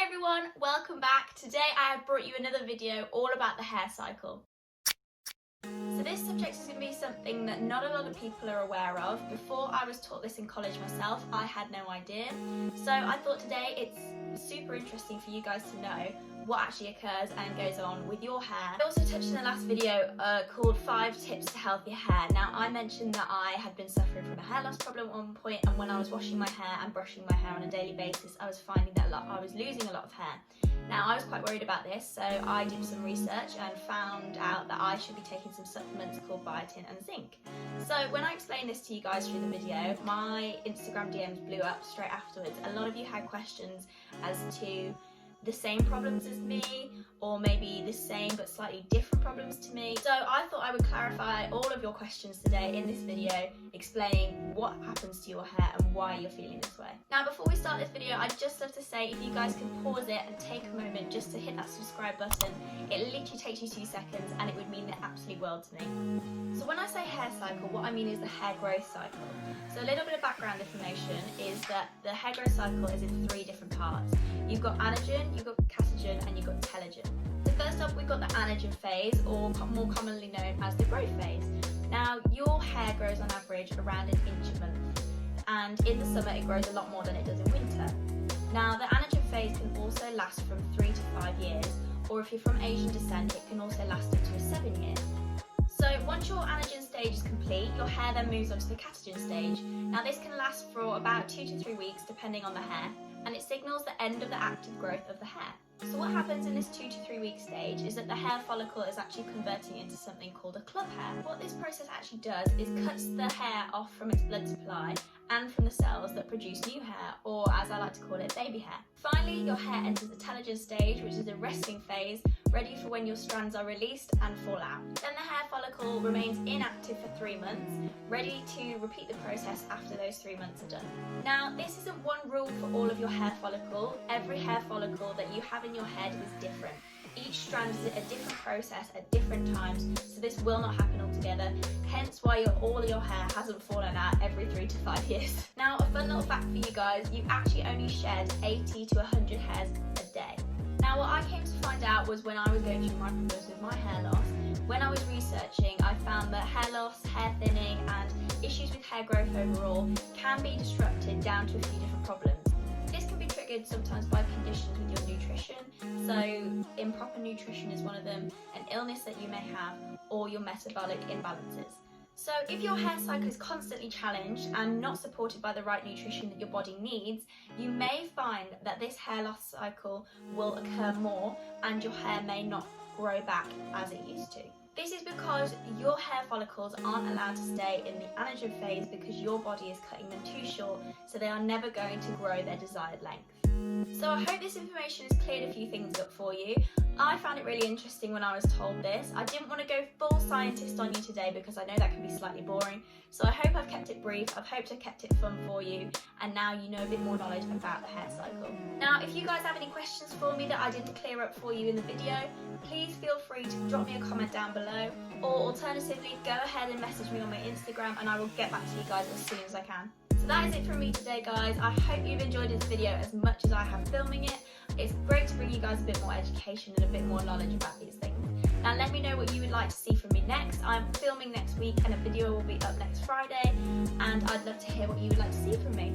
everyone, welcome back. Today I have brought you another video all about the hair cycle. So this subject is going to be something that not a lot of people are aware of. Before I was taught this in college myself, I had no idea. So I thought today it's super interesting for you guys to know what actually occurs and goes on with your hair. I also touched in the last video called 5 tips to healthy hair. Now I mentioned that I had been suffering from a hair loss problem at one point, and when I was washing my hair and brushing my hair on a daily basis, I was finding that I was losing a lot of hair. Now I was quite worried about this, so I did some research and found out that I should be taking some supplements called biotin and zinc. So when I explained this to you guys through the video, my Instagram DMs blew up straight afterwards. A lot of you had questions as to the same problems as me, or maybe the same but slightly different problems to me. So I thought I would clarify all of your questions today in this video, explaining what happens to your hair and why you're feeling this way. Now before we start this video, I'd just love to say if you guys can pause it and take a moment just to hit that subscribe button. It literally takes you 2 seconds and it would mean the absolute world to me. So when I say hair cycle, what I mean is the hair growth cycle. So a little bit of background information is that the hair growth cycle is in 3 different parts. You've got anagen, you've got catagen, and you've got telogen. So first up, we've got the anagen phase, or more commonly known as the growth phase. Now, your hair grows on average around 1 inch a month, and in the summer it grows a lot more than it does in winter. Now, the anagen phase can also last from 3 to 5 years, or if you're from Asian descent, it can also last up to 7 years. So once your Anagen stage is complete, your hair then moves on to the catagen stage. Now this can last for about 2 to 3 weeks depending on the hair, and it signals the end of the active growth of the hair. So what happens in this 2 to 3 week stage is that the hair follicle is actually converting into something called a club hair. What this process actually does is cuts the hair off from its blood supply and from the cells that produce new hair, or as I like to call it, baby hair. Finally, your hair enters the telogen stage, which is a resting phase, ready for when your strands are released and fall out. Then the hair follicle remains inactive for 3 months, ready to repeat the process after those 3 months are done. Now, this isn't one rule for all of your hair follicle. Every hair follicle that you have in your head is different. Each strand is a different process at different times, so this will not happen all together, hence why all your hair hasn't fallen out every 3 to 5 years. Now, a fun little fact for you guys, you actually only shed 80 to 100 hairs a day. Now, what I came to find out was when I was going through my problems with my hair loss, when I was researching, I found that hair loss, hair thinning and issues with hair growth overall can be disrupted down to a few different problems. This can be triggered sometimes by conditions with your nutrition, so improper nutrition is one of them, an illness that you may have, or your metabolic imbalances. So if your hair cycle is constantly challenged and not supported by the right nutrition that your body needs, you may find that this hair loss cycle will occur more and your hair may not grow back as it used to. This is because your hair follicles aren't allowed to stay in the anagen phase because your body is cutting them too short, so they are never going to grow their desired length. So I hope this information has cleared a few things up for you. I found it really interesting when I was told this. I didn't want to go full scientist on you today because I know that can be slightly boring. So I hope I've kept it brief, I've hoped I've kept it fun for you, and now you know a bit more knowledge about the hair cycle. Now, if you guys have any questions for me that I didn't clear up for you in the video, please feel free to drop me a comment down below, or alternatively, go ahead and message me on my Instagram and I will get back to you guys as soon as I can. So that is it from me today, guys. I hope you've enjoyed this video as much as I have filming it. It's great to bring you guys a bit more education and a bit more knowledge about these things. Now let me know what you would like to see from me next. I'm filming next week and a video will be up next Friday, and I'd love to hear what you would like to see from me.